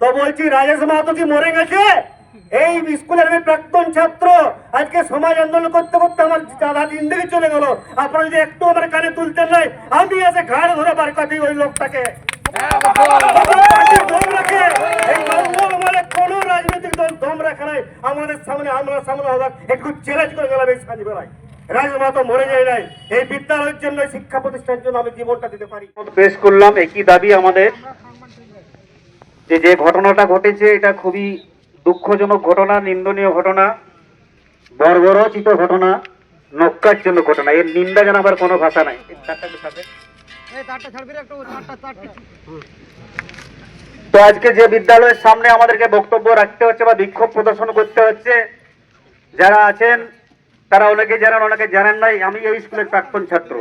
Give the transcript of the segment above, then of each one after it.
তো বলছি রাজেশ মাহাতো কি মরে গেছে? এই স্কুলের আমি প্রাক্তন ছাত্র, আজকে সমাজ আন্দোলন করতে করতে আমার দাদা জিন্দগি চলে গেল। আপনারা যদি একটু আমার কানে তুলতেন নাই, আমি এসে ঘাড় ধরে বার কাটি ওই লোকটাকে। এই বাংলার মানে কোন রাজনৈতিক দল দম রাখে নাই আমাদের সামনে, আমরা সামনে হবার একটু চ্যালেঞ্জ করে গেলাম এই সাজি বেলায়। রাজেশ মাহাতো মরে যায় নাই, এই বিদ্যালয়ের জন্য, শিক্ষা প্রতিষ্ঠানের জন্য আমি জীবনটা দিতে পারি। পেশ করলাম একই দাবি আমাদের, যে ঘটনাটা ঘটেছে এটা খুবই দুঃখজনক ঘটনা, নিন্দনীয় ঘটনা, বর্বরচিত ঘটনা, নক্কারজনক ঘটনা। এর নিন্দা জানাবার কোনো ভাষা নাই। তো আজকে যে বিদ্যালয়ের সামনে আমাদেরকে বক্তব্য রাখতে হচ্ছে বা বিক্ষোভ প্রদর্শন করতে হচ্ছে, যারা আছেন তারা অনেকে জানেন, অনেকে জানেন নাই। আমি এই স্কুলের প্রাক্তন ছাত্র,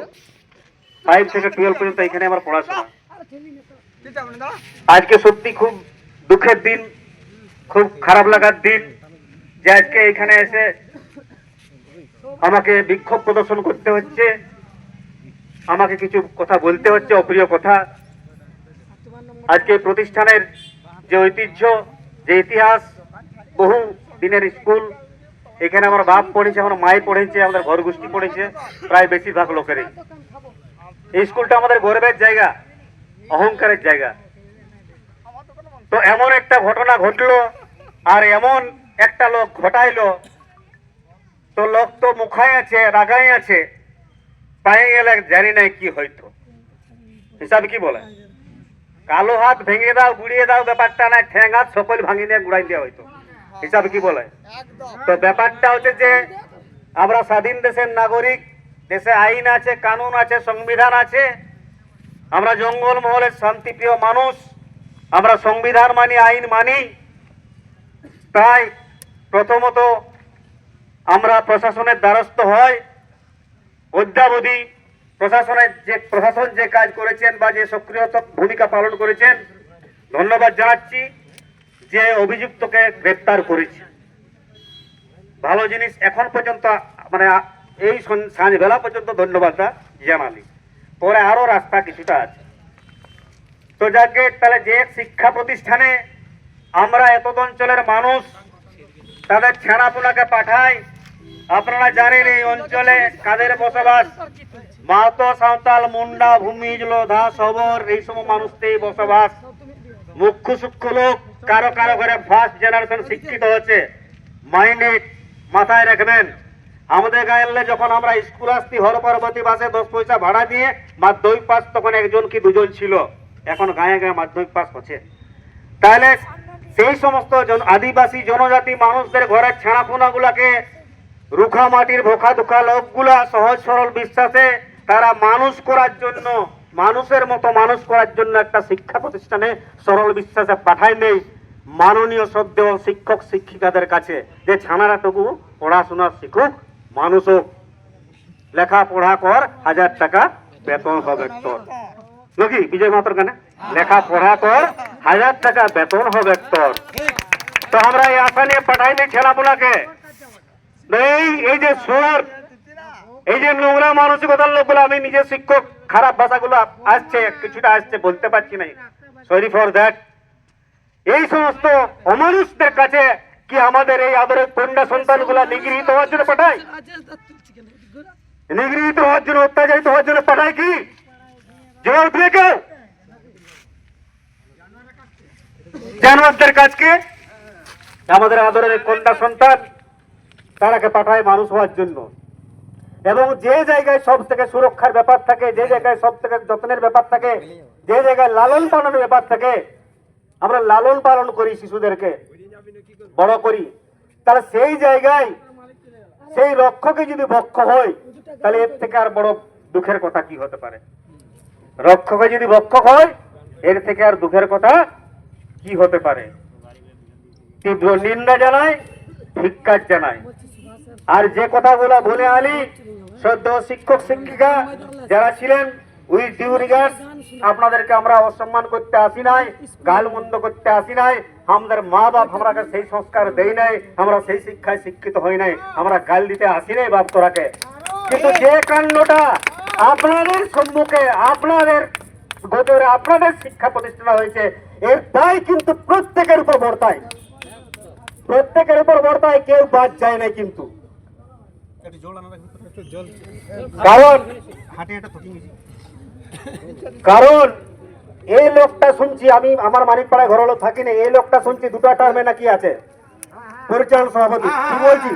5 থেকে 12 পর্যন্ত এখানে আমার পড়াশোনা। আজকে সত্যি খুব দুঃখের দিন, খুব খারাপ লাগার দিন যে আজকে এখানে এসে আমাকে বিক্ষোভ প্রদর্শন করতে হচ্ছে, আমাকে কিছু কথা বলতে হচ্ছে, অপ্রিয় কথা। আজকে প্রতিষ্ঠানের যে ঐতিহ্য, যে ইতিহাস, বহু দিনের স্কুল, এখানে আমার বাপ পড়েছে, আমার মাই পড়েছে, আমাদের ঘর গোষ্ঠী পড়েছে, প্রায় বেশিরভাগ লোকেরই। এই স্কুলটা আমাদের গর্বের জায়গা, অহংকারের জায়গা। তো এমন একটা ঘটনা ঘটলো আর এমন একটা লোক ঘটাইলো, তো লোক তো মুখায় আছে, রাগাই আছে, পায়ে গেলে জানি না কি হইতো। হিসাবে কি বলে, কালো হাত ভেঙে দাও, গুড়িয়ে দাও ব্যাপারটা না, ঠ্যাং হাত সকল ভাঙি দিয়ে গুড়াই দেওয়া হইতো। হিসাবে কি বলে। তো ব্যাপারটা হচ্ছে যে আমরা স্বাধীন দেশের নাগরিক, দেশে আইন আছে, কানুন আছে, সংবিধান আছে। আমরা জঙ্গল মহলের শান্তিপ্রিয় মানুষ, আমরা সংবিধান মানি, আইন মানি। তাই প্রথমত আমরা প্রশাসনের দ্বারস্থ হয়, অদ্যাবধি প্রশাসন যে কাজ করেছেন বা যে সক্রিয় ভূমিকা পালন করেছেন, ধন্যবাদ জানাচ্ছি। যে অভিযুক্তকে গ্রেপ্তার করেছে, ভালো জিনিস। এখন পর্যন্ত মানে এই সাঁঝবেলা পর্যন্ত ধন্যবাদটা জানালি, পরে আরো রাস্তা কিছুটা আছে। তো যাকে তাহলে যে শিক্ষা প্রতিষ্ঠানে আমরা এত অঞ্চলের মানুষ তাদের ছেঁড়াপোনাকে পাঠাই, আপনারা জানেন এই অঞ্চলে কাদের বসবাস, মাহাতো, সাঁওতাল, মুন্ডা, ভূমিজ, লোধা, সবর, এই সব মানুষদের বসবাস। মুখ্য সূক্ষ্ম লোক কারো কারো ঘরে ফার্স্ট জেনারেশন শিক্ষিত হচ্ছে, মাইন্ডেড, মাথায় রাখবেন। আমাদের গাঁয়ের যখন আমরা স্কুল আসতি হরপরবতী বাসে 10 পয়সা ভাড়া দিয়ে, মাধ্যমিক পাস তখন একজন কি দুজন ছিল, এখন গায়ে গায়ে মাধ্যমিক পাস হচ্ছে। তাহলে সেই সমস্ত আদিবাসী জনজাতি মানুষদের ঘরের ছানাপোনা গুলাকে, রুখা মাটির ভোখা দুখা লোকগুলা সহজ সরল বিশ্বাসে তারা মানুষ করার জন্য, মানুষের মতো মানুষ করার জন্য একটা শিক্ষা প্রতিষ্ঠানে সরল বিশ্বাসে পাঠায় নেই মাননীয় শ্রদ্ধেয় শিক্ষক শিক্ষিকাদের কাছে, যে ছানারাটুকু পড়াশোনা শিখুক, মানুষ হোক, লেখাপড়া কর, 1000 টাকা বেতন হবে তোর। নাকি বিজয় মাতার গানে, লেখাপড়া কর, 1000 টাকা বেতন হবে তোর। তো আমরা এই আশা নিয়ে পাঠাই নেই ছেলেপুলাকে। এই যে সোর, এই যে নোংরা মানসিকতার লোকগুলো, আমি নিজে শিক্ষক, খারাপ ভাষাগুলো আসছে, কিছুটা আসছে, বলতে পারছি না, সরি ফর দ্যাট। এই সমস্ত অমানুষদের কাছে কি আমাদের এই আদরের কন্যা সন্তানগুলা নিগৃহীত হওয়ার জন্য পাঠায়? নিগৃহীত হওয়ার জন্য, অত্যাচারিত হওয়ার জন্য পাঠায় কি? জবাব দিয়ে কেউ জানোয়ারদের কাজকে আমাদের আদরের কন্যা সন্তান তারাকে পাঠায় মানুষ হওয়ার জন্য। এবং যে জায়গায় সব থেকে সুরক্ষার ব্যাপার থাকে, যে জায়গায় সব থেকে যত্নের ব্যাপার থাকে, যে জায়গায় লালন পালনের ব্যাপার থাকে, আমরা লালন পালন করি, শিশুদেরকে বড় করি, তাহলে সেই জায়গায় সেই রক্ষকে যদি ভক্ষ হয়, তাহলে এর থেকে আর বড় দুঃখের কথা কি হতে পারে? রক্ষকে যদি ভক্ষক হয়, এর থেকে আর দুঃখের কথা কি হতে পারে? তীব্র নিন্দা জানাই, ধিক্কার জানাই। আর যে কথাগুলো বলে আলি, শ্রদ্ধেয় শিক্ষক শিক্ষিকা যারা ছিলেন, উইথ ডিউ রিগার্ডস, আপনাদেরকে আমরা অসম্মান করতে আসি নাই, গাল মন্দ করতে আসি নাই। আমাদের মা বাপ আমরা সেই সংস্কার দেই নাই, আমরা সেই শিক্ষায় শিক্ষিত হই নাই, আমরা গাল দিতে আসি নাই বাপ তোরাকে। কিন্তু যে কাণ্ডটা আপনাদের সম্মুখে, আপনাদের গোচরে, আপনাদের শিক্ষা প্রতিষ্ঠান হয়েছে, এর দায় কিন্তু প্রত্যেকের উপর বর্তায়, প্রত্যেকের উপর বর্তায়, কেউ বাদ যায় না কিন্তু। কারণ কারণ এই লোকটা শুনছি, আমি আমার মানিকপাড়ায় ঘর হলো থাকি না, এই লোকটা শুনছি দুটা টার্মে নাকি আছে পরিচালন সভাপতি, কি বলছি?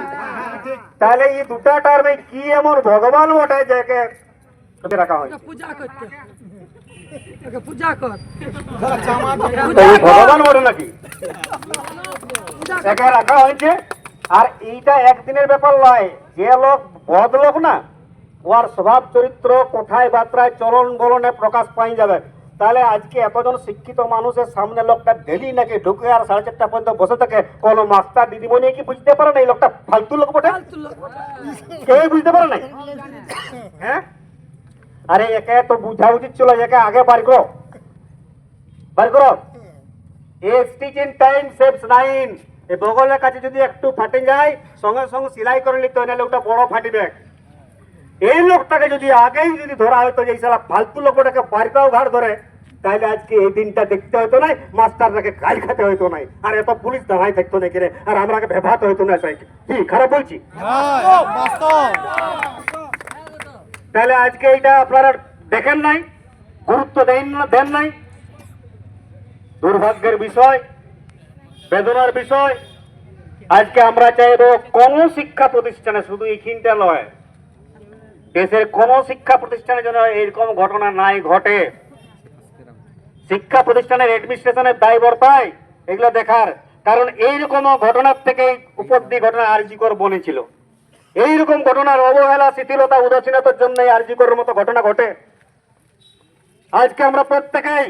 তাহলে এই দুটা টার্মে কি এমন ভগবান ওঠে যাকে রাখা হয়? তো এই ভগবান ওঠে নাকি একে রাখা হয়েছে? আর এইটা একদিনের ব্যাপার নয়, যে লোক বদলোক না, ওর স্বভাব চরিত্র কোথায় বার্তায় চলন বলনে প্রকাশ পাই যাবে। তাহলে আজকে এতজন শিক্ষিত মানুষের সামনে লোকটা ডেলি নাকি ঢুকে আর 4:30 পর্যন্ত বসে থাকে, কোন মাস্টার দিদিমণি কি বুঝতে পারে না এই লোকটা ফালতু লোক বটে? কেউ বুঝতে পারে না। হ্যাঁ, আরে একে তো বুঝা উচিত ছিল, একে আগে বার করো, বার করো। এক্সটিজেন টাইম সেভস 9। এই বগলের কাছে যদি একটু ফাটে যায়, সঙ্গে সঙ্গে সেলাই করে নিতে হয়, নাহলে ওটা বড় ফাটিবে। এই লোকটাকে যদি আগেই যদি ধরা হয়তো, যে সালা ফালতু লোকটাকে বারকাও ঘাড় ধরে, তাহলে আজকে এই দিনটা দেখতে হতো না, মাস্টারটাকে গাল খেতে হতো না, আর এত পুলিশ দাঁড়াই থাকতো না কিরে, আর আমরাকে ভেবাতে হতো না। কি খারাপ বলছি? তাহলে আজকে এইটা আপনারা দেখেন নাই, গুরুত্ব দেন নাই। দুর্ভাগ্যের বিষয়, বেদনার বিষয়। আজকে আমরা চাইবো কোন শিক্ষা প্রতিষ্ঠানে, শুধু এইখানটা নয়, দেশের কোন শিক্ষা প্রতিষ্ঠানে যেন এরকম ঘটনা নাই ঘটে। শিক্ষা প্রতিষ্ঠানের অ্যাডমিনিস্ট্রেশনের দায় বর্তায় এগুলো দেখার। কারণ এইরকম ঘটনার থেকে উপদ্রী ঘটনা আরজিকর বনেছিল। এইরকম ঘটনার অবহেলা, শিথিলতা, উদাসীনতার জন্য আরজিকরের মতো ঘটনা ঘটে। আজকে আমরা প্রত্যেকেই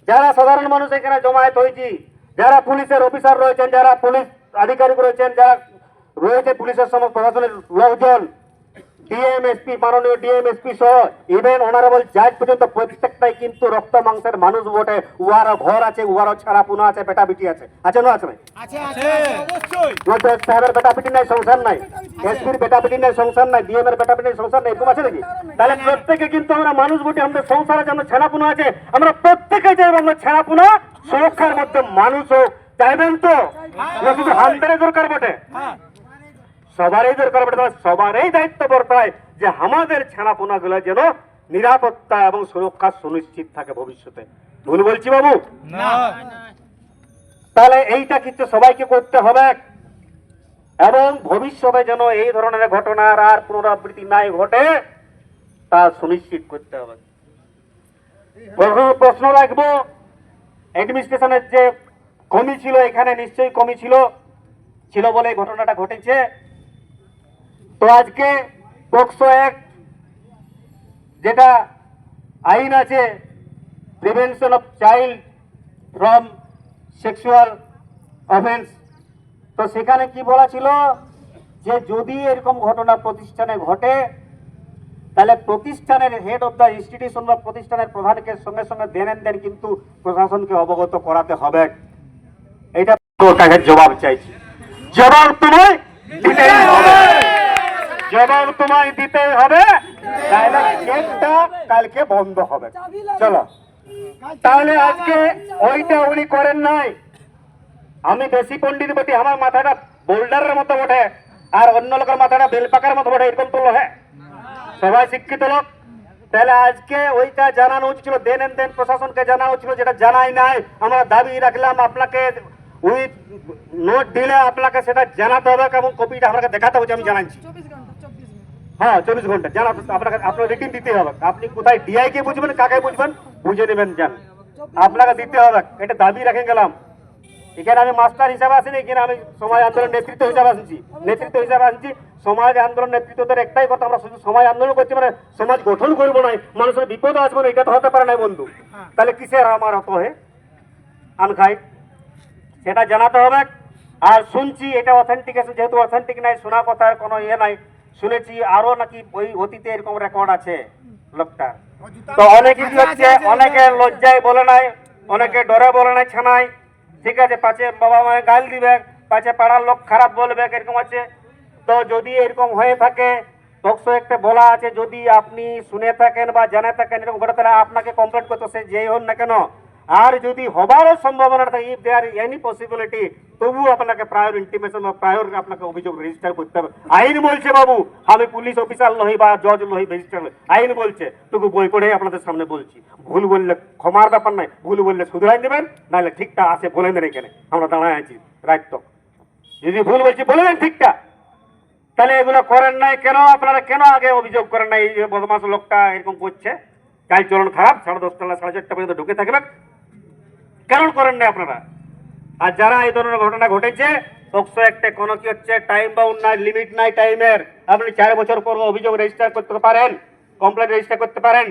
যারা সাধারণ মানুষ এখানে জমায়েত হয়েছি, যারা পুলিশের অফিসার রয়েছেন, যারা পুলিশ আধিকারিক রয়েছেন, যারা রয়েছে পুলিশের সমস্ত প্রশাসনের লোকজন, ডিএমএসপি, মাননীয় ডিএমএসপি সহ ইভেন অনারেবল জাজ পর্যন্ত, প্রত্যেকটাই কিন্তু রক্ত মাংসের মানুষ বটে। উহারও ঘর আছে, উহারও ছাড়া পুনা আছে, বেটা বিটি আছে, আছে না? আছে নাই? সাহেবের বেটা বিটি নাই, সংসার নাই। এসপির বেটা বিটি নাই, সংসার নাই। ডিএম এর বেটা বিটি সংসার নাই, এরকম আছে নাকি? তাহলে প্রত্যেকে কিন্তু আমরা মানুষ বটে, আমাদের সংসারের জন্য ছেনাপুনা আছে। আমরা প্রত্যেকে চাইব আমরা ছেনাপুনা সুরক্ষার মধ্যে মানুষ হোক। চাইবেন তো? শুধু হামদারে দরকার বটে, সবারই দরকার পড়ে, সবারই দায়িত্ব বর্তায় যে আমাদের ছানাপোনা গুলো যেন নিরাপত্তা এবং সুরক্ষা সুনিশ্চিত থাকে ভবিষ্যতে। ভুল বলছি বাবু? তাহলে এইটা কিন্তু সবাইকে করতে হবে, এবং ভবিষ্যতে যেন এই ধরনের ঘটনার আর পুনরাবৃত্তি নাই ঘটে তা সুনিশ্চিত করতে হবে। প্রশ্ন রাখবো, অ্যাডমিনিস্ট্রেশনের যে কমি ছিল, এখানে নিশ্চয়ই কমি ছিল বলে ঘটনাটা ঘটেছে। তো আজকে পোক্সো অ্যাক্ট, যেটা আইন আছে, prevention of child from sexual offence, তো সেখানে কি বলা ছিল যে যদি এরকম ঘটনা প্রতিষ্ঠানে ঘটে, তাহলে প্রতিষ্ঠানের হেড অফ দ্য ইনস্টিটিউশন বা প্রতিষ্ঠানের প্রধানকে সঙ্গে সঙ্গে দেন কিন্তু প্রশাসনকে অবগত করাতে হবে। এটা ওটাকে জবাব চাইছি, জবাব তোমায় দিতেই হবে, জবাব তোমায় দিতে হবে, তাহলে কেসটা কালকে বন্ধ হবে। চলো, তাহলে আজকে ওইটা উনি করেন নাই। আমি বেশি পণ্ডিত বটি, আমার মাথাটা বোল্ডারের মতো বটে, আর অন্য লোকের মাথাটা বেলপাকার মতো বটে, এরকম তো হ্যাঁ, সবাই শিক্ষিত লোক। তাহলে আজকে ওইটা জানানো উচিত ছিল, দেন প্রশাসনকে জানানো ছিল, যেটা জানাই নাই। আমরা দাবি রাখলাম আপনাকে, উইথ নোট দিলে আপনাকে সেটা জানাতে হবে এবং কপিটা আপনাকে দেখাতে হবে। আমি জানাচ্ছি, হ্যাঁ 24 ঘন্টা জানাতে আপনাকে, আপনার রিটিন দিতে হবে। আপনি কোথায় ডিআই কে বুঝবেন, কাকে বুঝবেন, বুঝে নেবেন, জান আপনাকে দিতে হবে। এটা দাবি রেখে গেলাম। এখানে আমি মাস্টার হিসাবে আসিনি, এখানে আমি সমাজ আন্দোলন নেতৃত্ব হিসাবে আসছি। সমাজ আন্দোলন নেতৃত্বদের একটাই কথা, আমরা শুধু সমাজ আন্দোলন করছি, মানে সমাজ গঠন করবো না, মানুষের বিপদ আসবো না, এটা তো হতে পারে না বন্ধু। তাহলে কিসের আমার অত হে আনখাই, সেটা জানাতে হবে। আর শুনছি এটা অথেন্টিকেশন, যেহেতু অথেন্টিক নাই, শোনা কথার কোনো ইয়ে নাই, শুনেছি আরো নাকি ওই অতীতে এরকম রেকর্ড আছে লোকটা। তো অনেকে কি হচ্ছে, অনেকে লজ্জায় বলে নাই, অনেকে ডরে বলে নাই, ছানাই, ঠিক আছে, পাছে বাবা মায়ের গাল দিবে, পাছে পাড়ার লোক খারাপ বলবে, এরকম আছে। তো যদি এরকম হয়ে থাকে, পক্সো একটা বলা আছে, যদি আপনি শুনে থাকেন বা জানে থাকেন এরকম ঘটে, তাহলে আপনাকে কমপ্লেন করতে, সে যেই হন না কেন, আর যদি হবারও সম্ভাবনা থাকে, ইফ দেয়ার এনি পসিবিলিটি, তবু আপনাকে প্রায়র ইন্টিমেশন বা প্রায়র আপনাকে অভিযোগ রেজিস্টার করতে হবে। আইন বলছে বাবু, আমি পুলিশ অফিসার নই বা জজ নই, রেজিস্টার নই, আইন বলছে। তবু বই পড়ে আপনাদের সামনে বলছি, ভুল বললে ক্ষমার ব্যাপার নাই, ভুল বললে শুধরাই দেবেন, নাহলে ঠিকটা আছে বলে দেন। এখানে আমরা দাঁড়ায় আছি রাইট। যদি ভুল বলছি বলে দেন ঠিকটা। তাহলে এগুলো করেন নাই কেন? আপনারা কেন আগে অভিযোগ করেন নাই এই যে বদমাস লোকটা এরকম করছে, চাল চলন খারাপ, 10:30 4:30 পর্যন্ত ঢুকে থাকবে, কেন করেন নাই আপনারা? আর যারা এই ধরনের ঘটনা ঘটেছে, পক্সো একটা কোনো কি হচ্ছে, টাইম বাউন্ড নাই, লিমিট নাই টাইমের। আপনি 4 বছর পর অভিযোগ রেজিস্টার করতে পারেন, কমপ্লেন রেজিস্টার করতে পারেন।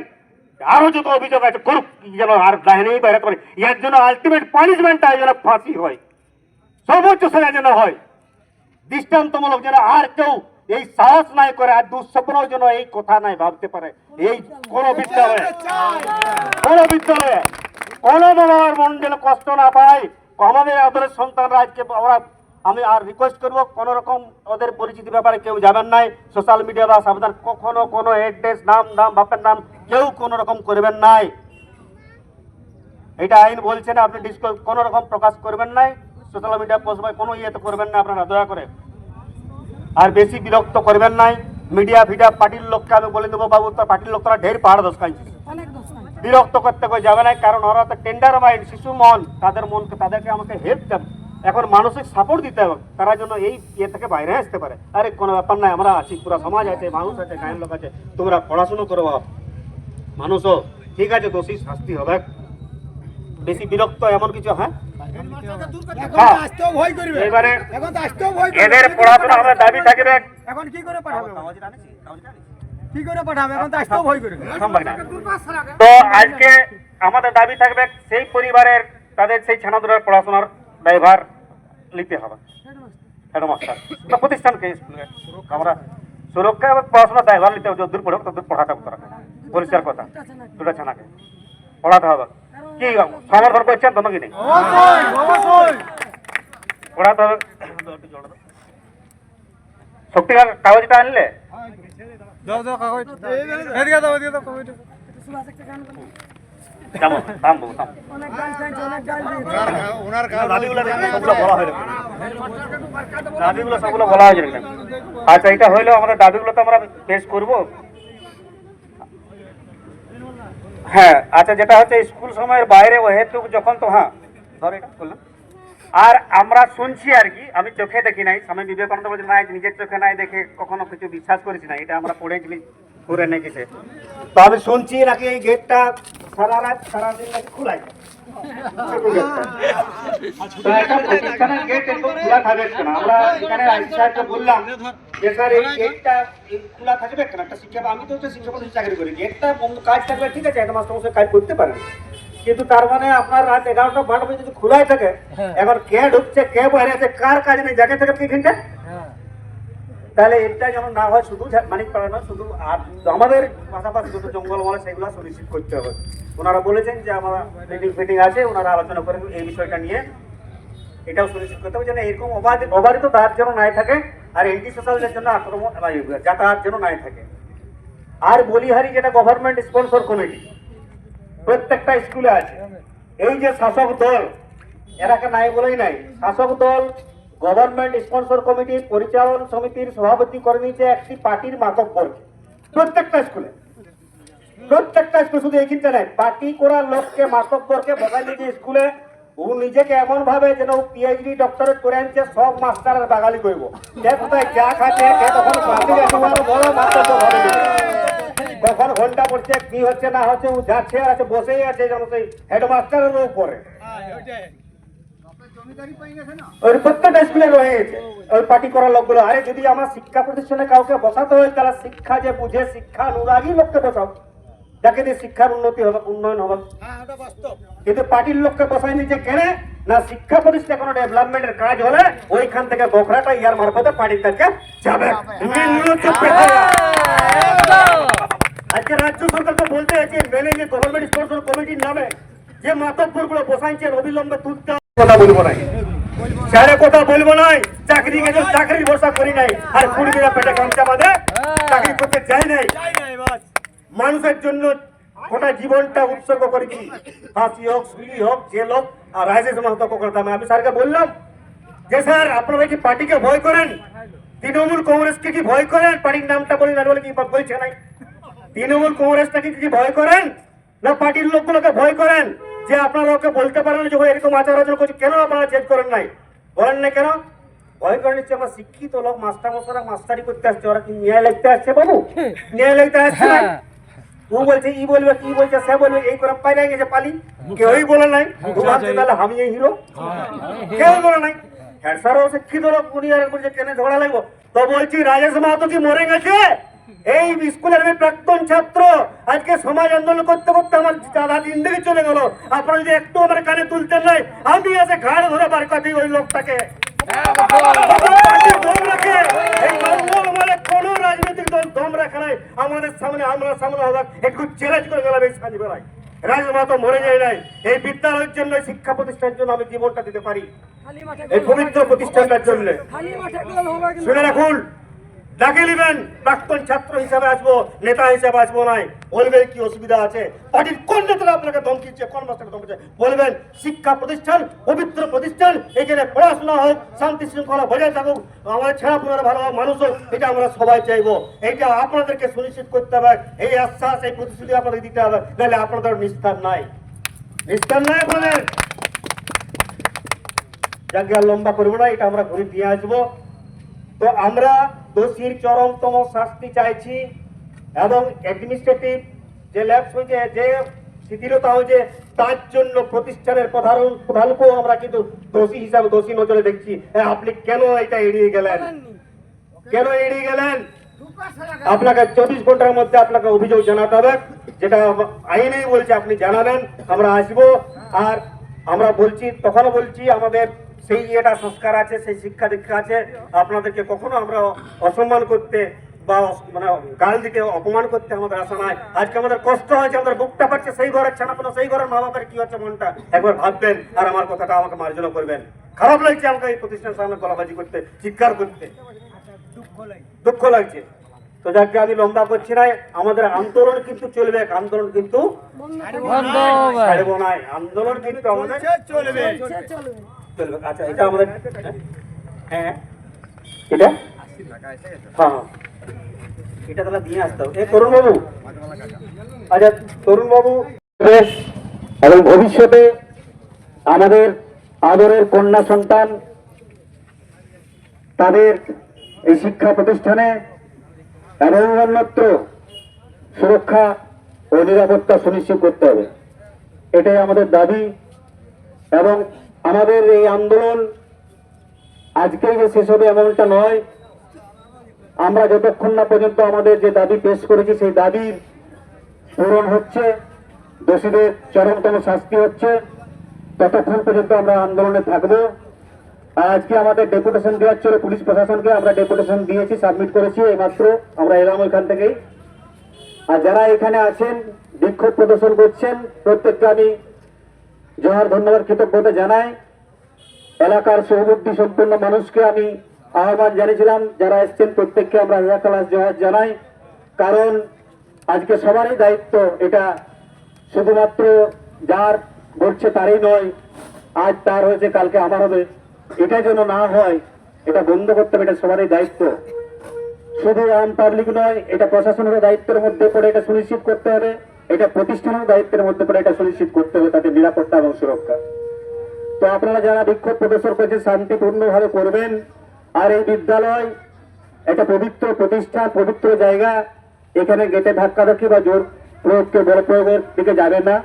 আরো যত অভিযোগ আছে করুক, যেন আর দাহিনেই বাইরে করে। এর জন্য আলটিমেট পানিশমেন্ট যেন ফাঁসি হয়, সর্বোচ্চ সাজা যেন হয়, দৃষ্টান্তমূলক, যেন আর কেউ এই সাহস নাই করে, আর দুঃস্বপ্ন যেন এই কথা নাই ভাবতে পারে। এই কোন বিদ্যালয়ে কোন বাবার মন যেন কষ্ট না পায়। আমাদের ওদের সন্তানরা আজকে ওরা, আমি আর রিকোয়েস্ট করবো, কোন রকম ওদের পরিচিতি ব্যাপারে কেউ যাবেন নাই, সোশ্যাল মিডিয়া বা সাবধান, কখনো কোনো এড্রেস, নাম বাপের নাম কেউ কোন রকম করবেন নাই। এটা আইন বলছে না, আপনি ডিসক্লোজ কোন রকম প্রকাশ করবেন নাই, সোশ্যাল মিডিয়া পোস্ট বা কোনো ইয়েতে করবেন না আপনারা, দয়া করে। আর বেশি বিরক্ত করবেন নাই। মিডিয়া ফিডিয়া পার্টির লোককে আমি বলে দেবো, বাবু তোর পার্টির লোকরা ঢের পাহাড় দোষ খাইছে, বিরক্ত করতে করে যাবে না। কারণ ওরা তো টেন্ডার মাইন্ড, শিশু মন, তাদের মনকে, তাদেরকে আমাকে হেল্প দেবে, এখন মানসিক সাপোর্ট দিতে হবে, তারা জন্য এই ইয়ে থেকে বাইরে আসতে পারে। আরে কোনো ব্যাপার নাই, আমরা আছি, পুরো সমাজ আছে, মানুষ আছে, গায়ের লোক আছে, তোমরা পড়াশুনো করো, মানুষও ঠিক আছে, দোষী শাস্তি হবে। বেশি বিরক্ত এমন কিছু, হ্যাঁ এবারে এদের পড়াশোনা হবে, দাবি থাকবে। এখন কি করে পাঠাবে? কি করে পাঠাবে? এখন তো আসতেও ভয় করে। তো আজকে আমাদের দাবি থাকবে, সেই পরিবারের তাদের সেই ছানাদের পড়াশোনার দায়ভার নিতে হবে হেডমাস্টার বা প্রতিষ্ঠানকে, স্কুলে আমরা সুরক্ষা এবং পড়াশোনার দায়ভার নিতে হবে। যতদূর পড়ুক ততদূর পড়াতে হবে, তারা পরিষ্কার কথা, দুটো ছানাকে পড়াতে হবে। কি সমর্থন করছেন তো নাকি নেই? পড়াতে হবে। সত্যিকার কাগজটা আনলে দাবিগুলো সবগুলো বলা হয়েছে। আচ্ছা, এটা হইলেও আমাদের দাবিগুলো তো আমরা পেশ করবো। হ্যাঁ, আচ্ছা, যেটা হচ্ছে স্কুল সময়ের বাইরে হেতু যখন, তো হ্যাঁ ধর এটা বললাম। আর আমরা শুনছি আর কি, আমি চোখে দেখি নাই, স্বামী বিবেকানন্দ বলছেন নাই, নিজের চোখে নাই দেখে কখনো কিছু বিশ্বাস করেছি না, এটা আমরা পড়েছি করে নেকেছে। তো আমি শুনছি নাকি এই গেটটা সারা রাত সারাদিন নাকি খোলাই, প্রতিষ্ঠানের গেট একদম খোলা থাকবে না। আমরা এখানে সাহেবকে বললাম যে স্যার এই গেটটা খোলা থাকবে কেন, একটা শিক্ষক, আমি তো হচ্ছে শিক্ষক চাকরি করি, গেটটা বন্ধ, কাজ থাকবে ঠিক আছে, একটা মাস্টার মশাই কাজ করতে পারেন, কিন্তু তার মানে আপনার রাত 11টা 12টা যদি খোলাই থাকে, এখন কে ঢুকছে কে বাইরে আছে, কার কাজ নেই, জায়গা থেকে এখানটা, তাহলে এটা যেন না হয়, শুধু মানিকপাড়া না, শুধু আর আমাদের পাশাপাশি যত জঙ্গল বলে সেগুলো সুনিশ্চিত করতে হবে। ওনারা বলেছেন যে আমরা মিটিং আছে, ওনারা আলোচনা করেন এই বিষয়টা নিয়ে, এটাও সুনিশ্চিত করতে হবে যেন এরকম অবাধিত তার যেন নাই থাকে, আর এন্টি সোশ্যালদের জন্য আক্রমণ যাতায়াত যেন নাই থাকে। আর বলিহারি যেটা গভর্নমেন্ট স্পন্সর কমিটি প্রত্যেকটা স্কুলে আছে। এই যে শাসক দল, এরাকে নাই বলেই নাই, শাসক দল গভর্নমেন্ট স্পন্সর কমিটি পরিচালন সমিতির সভাপতি করে নিয়েছে একটি পার্টির মাতব্বরকে। প্রত্যেকটা স্কুলে শুধু এইখানটা নাই, পার্টি করার লোককে মাতব্বরকে বসাই নিয়েছে স্কুলে। ও নিজেকে এমন ভাবে যেন পিএইচডি ডক্টরেট করে আনছে, সব মাস্টারের বাগালি করবো, কে কোথায় চা খাচ্ছে, কে তখন বড় মাতব্বর হবে, কখন ঘন্টা পড়ছে, কি হচ্ছে না হচ্ছে, ও যাচ্ছে আর আছে, বসেই আছে যেন সেই হেডমাস্টারের উপরে। ওই প্রত্যেকটা স্কুলে রয়েছে ওই পার্টি করার লোকগুলো। আরে যদি আমার শিক্ষা প্রতিষ্ঠানে কাউকে বসাতে হয়, তাহলে শিক্ষা যে বুঝে, শিক্ষা অনুরাগী লোককে বসাও, যাকে দিয়ে শিক্ষার উন্নতি হবে, উন্নয়ন হবে। কিন্তু পার্টির লোককে বসাই নিচে কেন না, শিক্ষা প্রতিষ্ঠানে কোনো ডেভেলপমেন্টের কাজ হলে ওইখান থেকে বখরাটা ইয়ার মারফতে পার্টির কাছে যাবে। আজকে রাজ্য সরকারকে বলতে হয়েছে, মেনে যে গভর্নমেন্ট স্পন্সর কমিটির নামে যে মাতব্বর গুলো বসাইছেন, অবিলম্বে তুলতে কথা বলবো নাই, স্যারে কথা বলবো নাই, চাকরি গেছে, চাকরির ভরসা করি নাই, আর কুড়ি দিনের পেটে গামছা বাঁধে চাকরি করতে চাই নাই। মানুষের জন্য গোটা জীবনটা উৎসর্গ করেছি, ফাঁসি হোক, সুলি হোক, জেল হোক, আর রাজেশ মাহাতো করতাম। আমি স্যারকে বললাম যে স্যার আপনারা কি পার্টিকে ভয় করেন, তৃণমূল কংগ্রেসকে কি ভয় করেন? পার্টির নামটা বলি না বলে কি বলছে নাই, তৃণমূল কংগ্রেসটাকে কি ভয় করেন না পার্টির লোকগুলোকে ভয় করেন? যে আপনারা ওকে বলতে পারেন যে ও এরকম আচার আচরণ করছে, কেন আপনারা চেঞ্জ করেন নাই? বলেন না কেন? ভয় করে নিচ্ছে আমরা শিক্ষিত লোক, মাস্টার মশারা মাস্টারি করতে আসছে, ওরা কি ন্যায় লিখতে আসছে? বাবু ন্যায় লিখতে আসছে না। ও বলছে ই বলবে, কি বলছে সে বলবে, এই করে পাইলে গেছে পালি, কেউই বলে নাই। ও ভাবছে তাহলে আমি এই হিরো, কেউ বলে নাই। হ্যাঁ স্যারও শিক্ষিত লোক, উনি আর বলছে কেন ঝগড়া লাগবো? তো বলছি রাজেশ মাহাতো কি মরে গেছে? এই স্কুলের আমি প্রাক্তন ছাত্র, আজকে সমাজ আন্দোলন করতে করতে আমার দাদা জিন্দগি চলে গেল। আপনারা যদি একটু আমার কানে তুলতেন নাই, আমি এসে ঘাড় ধরে বার কাটি ওই লোকটাকে। দম রাখে এই বাংলা, আমাদের কোন রাজনৈতিক দল দম রাখে নাই। আমাদের সামনে আমরা সামনে হবে একটু চ্যালেঞ্জ করে গেলাম এই সাজ বেলায়। রাজেশ মাহাতো মরে যায় নাই। এই বিদ্যালয়ের জন্য, শিক্ষা প্রতিষ্ঠানের জন্য আমি জীবনটা দিতে পারি, এই পবিত্র প্রতিষ্ঠানটার জন্য। শুনে রাখুন, ডাকে নেবেন, প্রাক্তন ছাত্র হিসাবে আসবো, নেতা হিসাবে আসবো নাই। বলবেন কি অসুবিধা আছে, পার্টির কোন নেতারা আপনাকে ধমকিচ্ছে, কোন মাস্টারকে ধমকিচ্ছে, বলবেন শিক্ষা প্রতিষ্ঠান, পবিত্র প্রতিষ্ঠান, এখানে পড়াশোনা হোক, শান্তি শৃঙ্খলা বজায় থাকুক, আমাদের ছেলেপুলেরা ভালো মানুষ হোক, এটা আমরা সবাই চাইবো। এইটা আপনাদেরকে সুনিশ্চিত করতে হবে, এই আশ্বাস, এই প্রতিশ্রুতি আপনাদের দিতে হবে, নাহলে আপনাদের নিস্তার নাই, নিস্তার নাই আপনাদের। যাকে আর লম্বা করবো না, এটা আমরা ঘুরে দিয়ে আসবো। তো আমরা দোষীর চরমতম শাস্তি চাইছি, এবং অ্যাডমিনিস্ট্রেটিভ যে ল্যাপস হয়েছে, যে শিথিলতা হয়েছে, তার জন্য প্রতিষ্ঠানের প্রধানকেও আমরা কিন্তু দোষী হিসাবে, দোষী নজরে দেখছি। আপনি কেন এটা এড়িয়ে গেলেন, কেন এড়িয়ে গেলেন? আপনাকে 24 ঘন্টার মধ্যে আপনাকে অভিযোগ জানাতে হবে, যেটা আইনেই বলছে আপনি জানাবেন, আমরা আসবো। আর আমরা বলছি, তখনও বলছি, আমাদের সেই এটা সংস্কার আছে, সেই শিক্ষা দীক্ষা আছে, আপনাদেরকে কখনো আমরা অসম্মান করতে বা মানে গাল দিতে, অপমান করতে আমাদের আশা নাই। আজকে আমাদের কষ্ট হয়েছে, আমাদের বুকটা পাচ্ছে, সেই ঘরের ছানাপোনা, সেই ঘরের মা বাবার কি হচ্ছে মনটা একবার ভাববেন, আর আমার কথাটা আমাকে মার্জনা করবেন। খারাপ লাগছে আমাকে এই প্রতিষ্ঠানের সামনে গলাবাজি করতে, চিৎকার করতে, দুঃখ লাগছে। তো যাকে আমি লম্বা করছি না, আমাদের আন্দোলন কিন্তু চলবে, আন্দোলন কিন্তু ছাড়বো না, আন্দোলন কিন্তু আমাদের চলবে। আচ্ছা, এটা আমাদের, হ্যাঁ এটা, হ্যাঁ এটা তাহলে দিয়ে আসতে হবে। তরুণ বাবু, আচ্ছা তরুণ বাবু, এবং ভবিষ্যতে আমাদের আদরের কন্যা সন্তান, তাদের এই শিক্ষা প্রতিষ্ঠানে এবং অন্যত্র সুরক্ষা ও নিরাপত্তা সুনিশ্চিত করতে হবে, এটাই আমাদের দাবি। এবং আমাদের এই আন্দোলন আজকেই যে শেষ হবে এমনটা নয়, আমরা যতক্ষণ না পর্যন্ত আমাদের যে দাবি পেশ করেছি সেই দাবির পূরণ হচ্ছে, দোষীদের চরমতম শাস্তি হচ্ছে, ততক্ষণ পর্যন্ত আমরা আন্দোলনে থাকবো। আজকে আমাদের ডেপুটেশন দেওয়ার ছিল পুলিশ প্রশাসনকে, আমরা ডেপুটেশন দিয়েছি, সাবমিট করেছি, এইমাত্র আমরা এলাম ওইখান থেকেই। আর যারা এখানে আছেন, বিক্ষোভ প্রদর্শন করছেন, প্রত্যেককে আমি জোহার, ধন্যবাদ, কৃতজ্ঞতা জানাই। এলাকার সহবর্তী সম্পূর্ণ মানুষকে আমি আহ্বান জানিয়েছিলাম, যারা এসছেন প্রত্যেককে আমরা হাজার জোহার জানাই। কারণ আজকে সবারই দায়িত্ব, এটা শুধুমাত্র যার ঘটছে তারই নয়, আজ তার হয়েছে কালকে আমার হবে, এটা যেন না হয়, এটা বন্ধ করতে হবে, এটা সবারই দায়িত্ব। শুধু আম পাবলিক নয়, এটা প্রশাসনের দায়িত্বের মধ্যে পড়ে, এটা সুনিশ্চিত করতে হবে, এটা প্রতিষ্ঠানের দায়িত্বের মধ্যে পড়ে, এটা সুনিশ্চিত করতে হবে তাদের নিরাপত্তা এবং সুরক্ষা। তো আপনারা যারা বিক্ষোভ প্রদর্শন করছেন, শান্তিপূর্ণভাবে করবেন। আর এই বিদ্যালয় একটা পবিত্র প্রতিষ্ঠান, পবিত্র জায়গা, এখানে গেটে ধাক্কাধাক্কি বা জোর প্রয়োগকে বল প্রয়োগের দিকে যাবে না।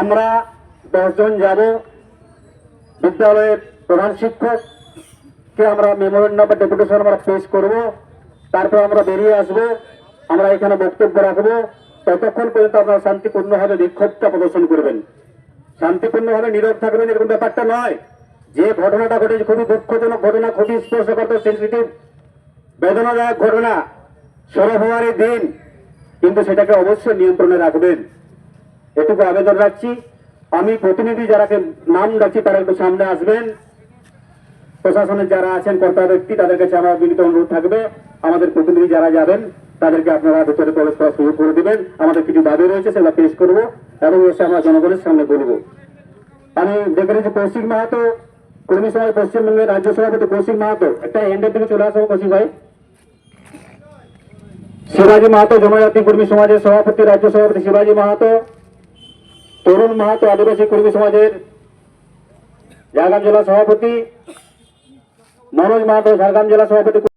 আমরা 10 জন যাব, বিদ্যালয়ের প্রধান শিক্ষককে আমরা মেমোরেন্ডাম বা ডেপুটেশন আমরা পেশ করব, তারপর আমরা বেরিয়ে আসবো, আমরা এখানে বক্তব্য রাখবো। ততক্ষণ পর্যন্ত আপনারা শান্তিপূর্ণভাবে বিক্ষোভটা প্রদর্শন করবেন, শান্তিপূর্ণভাবে নীরব থাকবেন, এরকম ব্যাপারটা নয়। যে ঘটনাটা ঘটেছে খুবই দুঃখজনক ঘটনা, খুবই স্পর্শকাতর, সেন্সিটিভ, বেদনাদায়ক ঘটনা, 16 ফেব্রুয়ারির দিন, কিন্তু সেটাকে অবশ্যই নিয়ন্ত্রণে রাখবেন, এটুকু আবেদন রাখছি। আমি প্রতিনিধি যারাকে নাম ডাকছি তারা একটু সামনে আসবেন, প্রশাসনের যারা আছেন কর্তা ব্যক্তি, তাদের কাছে আমার বিনীত অনুরোধ থাকবে, আমাদের প্রতিনিধি যারা যাবেন তাদেরকে আপনারা ভেতরে প্রবেশ করার সুযোগ করে দিবেন। আমাদের কিছু দাবি রয়েছে, সেগুলো পেশ করব এবং এসে আমরা জনগণের সামনে বলব। আমি দেখে নিচ্ছি কৌশিক মাহাতো, কর্মী সমাজ পশ্চিমবঙ্গের রাজ্য সভাপতি কৌশিক মাহাতো, একটা এন্ডের দিকে চলে আসো কৌশিক ভাই। শিবাজী মাহাতো, জনজাতি কর্মী সমাজের সভাপতি, রাজ্য সভাপতি শিবাজী মাহাতো। তরুণ মাহাতো, আদিবাসী কর্মী সমাজের ঝাড়গ্রাম জেলা সভাপতি। মনোজ মাহাতো, ঝাড়গ্রাম জেলা সভাপতি।